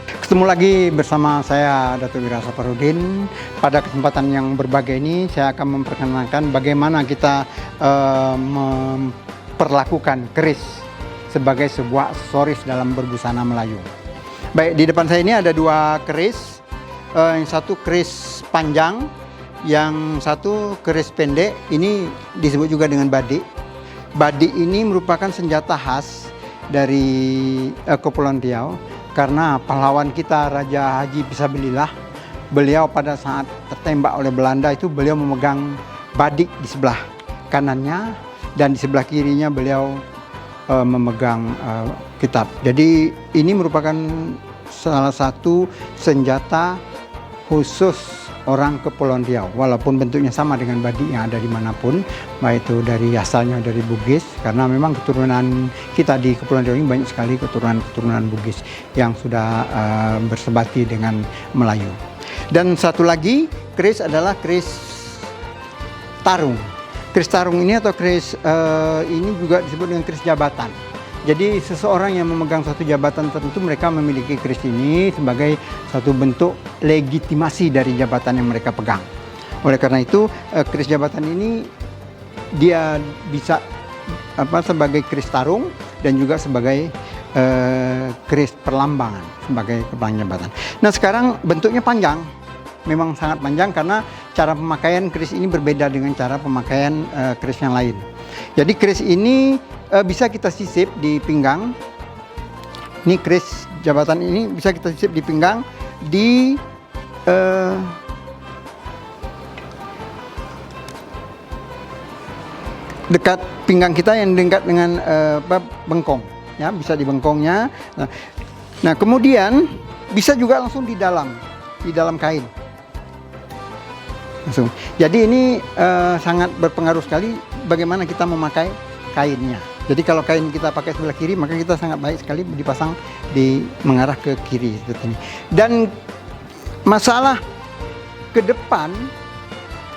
Ketemu lagi bersama saya Dato' Wira Safarudin. Pada kesempatan yang berbahagia ini saya akan memperkenalkan bagaimana kita memperlakukan keris sebagai sebuah aksesoris dalam berbusana Melayu. Baik, di depan saya ini ada dua keris. Yang satu keris panjang, yang satu keris pendek. Ini disebut juga dengan badik. Badik ini merupakan senjata khas dari Kepulauan Riau. Karena pahlawan kita Raja Haji Fisabilillah, beliau pada saat tertembak oleh Belanda itu beliau memegang badik di sebelah kanannya dan di sebelah kirinya beliau memegang kitab. Jadi ini merupakan salah satu senjata khusus orang Kepulauan Riau, walaupun bentuknya sama dengan badik yang ada dimanapun, baik itu dari asalnya dari Bugis, karena memang keturunan kita di Kepulauan Riau ini banyak sekali keturunan Bugis yang sudah bersebati dengan Melayu. Dan satu lagi keris adalah keris tarung. Keris tarung ini atau keris ini juga disebut dengan keris jabatan. Jadi seseorang yang memegang suatu jabatan tertentu, mereka memiliki keris ini sebagai satu bentuk legitimasi dari jabatan yang mereka pegang. Oleh karena itu, keris jabatan ini dia bisa sebagai keris tarung dan juga sebagai keris perlambangan, sebagai kepala jabatan. Nah, sekarang bentuknya panjang. Memang sangat panjang karena cara pemakaian keris ini berbeda dengan cara pemakaian keris yang lain. Jadi keris ini bisa kita sisip di pinggang. Ini keris jabatan ini bisa kita sisip di pinggang, di dekat pinggang kita yang dekat dengan bengkong, ya, bisa di bengkongnya. Nah, kemudian bisa juga langsung di dalam kain. Langsung. Jadi ini sangat berpengaruh sekali bagaimana kita memakai kainnya. Jadi kalau kain kita pakai sebelah kiri, maka kita sangat baik sekali dipasang mengarah ke kiri seperti ini. Dan masalah ke depan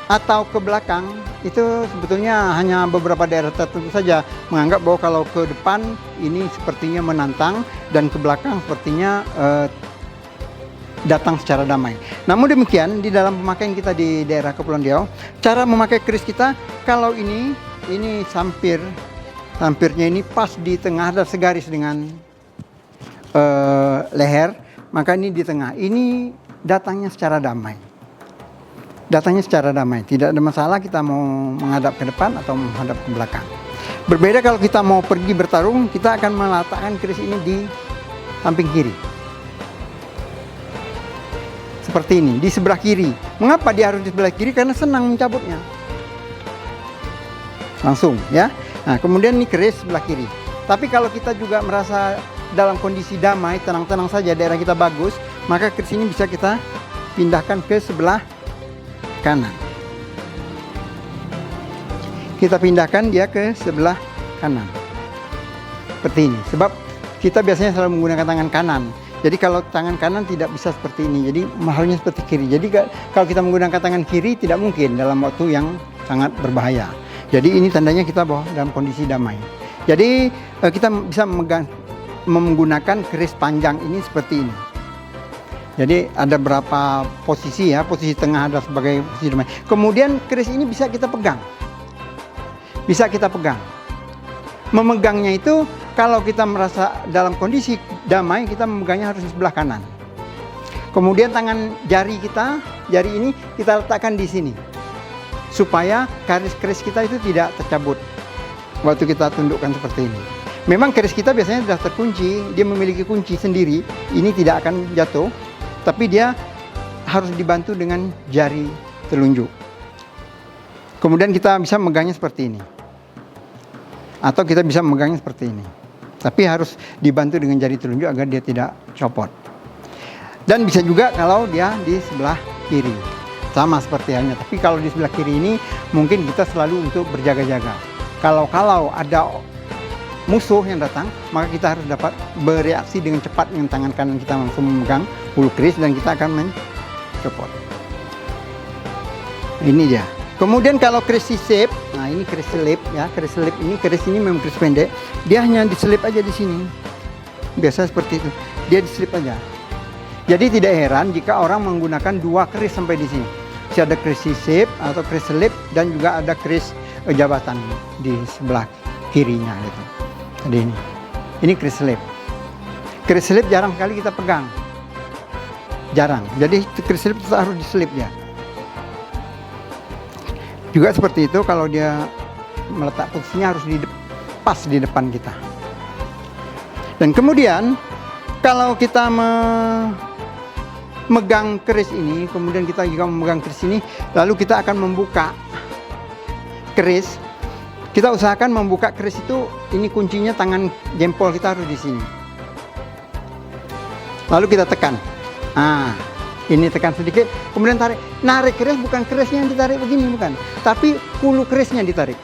atau ke belakang itu sebetulnya hanya beberapa daerah tertentu saja menganggap bahwa kalau ke depan ini sepertinya menantang dan ke belakang sepertinya datang secara damai. Namun demikian, di dalam pemakaian kita di daerah Kepulauan Riau, cara memakai keris kita kalau ini sampirnya ini pas di tengah, ada segaris dengan leher, maka ini di tengah. Ini datangnya secara damai. Tidak ada masalah kita mau menghadap ke depan atau menghadap ke belakang. Berbeda kalau kita mau pergi bertarung, kita akan meletakkan keris ini di samping kiri. Seperti ini, di sebelah kiri. Mengapa dia harus di sebelah kiri? Karena senang mencabutnya. Langsung, ya. Nah, kemudian ini keris sebelah kiri. Tapi kalau kita juga merasa dalam kondisi damai, tenang-tenang saja, daerah kita bagus, maka keris ini bisa kita pindahkan ke sebelah kanan. Kita pindahkan dia ke sebelah kanan. Seperti ini. Sebab kita biasanya selalu menggunakan tangan kanan. Jadi kalau tangan kanan tidak bisa seperti ini. Jadi halnya seperti kiri. Jadi kalau kita menggunakan tangan kiri tidak mungkin dalam waktu yang sangat berbahaya. Jadi ini tandanya kita bahwa dalam kondisi damai. Jadi kita bisa menggunakan keris panjang ini seperti ini. Jadi ada berapa posisi, ya, posisi tengah ada sebagai posisi damai. Kemudian keris ini bisa kita pegang. Memegangnya itu kalau kita merasa dalam kondisi damai, kita memegangnya harus di sebelah kanan. Kemudian jari ini kita letakkan di sini. Supaya keris kita itu tidak tercabut waktu kita tundukkan seperti ini. Memang keris kita biasanya sudah terkunci, dia memiliki kunci sendiri, ini tidak akan jatuh, tapi dia harus dibantu dengan jari telunjuk. Kemudian kita bisa megangnya seperti ini. Atau kita bisa memegangnya seperti ini. Tapi harus dibantu dengan jari telunjuk agar dia tidak copot. Dan bisa juga kalau dia di sebelah kiri. Sama seperti halnya. Tapi kalau di sebelah kiri ini mungkin kita selalu untuk berjaga-jaga. Kalau ada musuh yang datang, maka kita harus dapat bereaksi dengan cepat dengan tangan kanan kita langsung memegang hulu keris dan kita akan mencopot. Ini dia. Kemudian kalau keris sisip, nah ini keris selip ya, keris ini memang keris pendek, dia hanya diselip aja di sini. Biasa seperti itu, dia diselip aja. Jadi tidak heran jika orang menggunakan dua keris sampai di sini. Masih ada keris sisip atau keris selip dan juga ada keris jabatan di sebelah kirinya gitu. Jadi ini keris selip. Keris selip jarang sekali kita pegang. Jarang. Jadi keris selip harus diselip ya. Juga seperti itu kalau dia meletak posisinya harus pas di depan kita. Dan kemudian kalau kita memegang keris ini, kemudian kita juga memegang keris ini, lalu kita akan membuka keris. Kita usahakan membuka keris itu, ini kuncinya tangan jempol kita harus di sini. Lalu kita tekan. Nah, ini tekan sedikit, kemudian tarik. Narik keris bukan kerisnya yang ditarik begini, bukan. Tapi hulu kerisnya ditarik.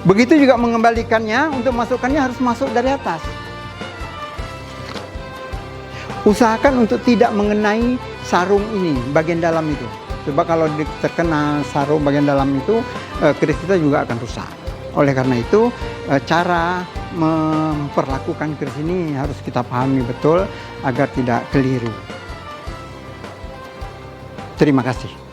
Begitu juga mengembalikannya, untuk masukkannya harus masuk dari atas. Usahakan untuk tidak mengenai sarung ini, bagian dalam itu. Sebab kalau terkena sarung bagian dalam itu, keris kita juga akan rusak. Oleh karena itu, cara memperlakukan keris ini harus kita pahami betul agar tidak keliru. Terima kasih.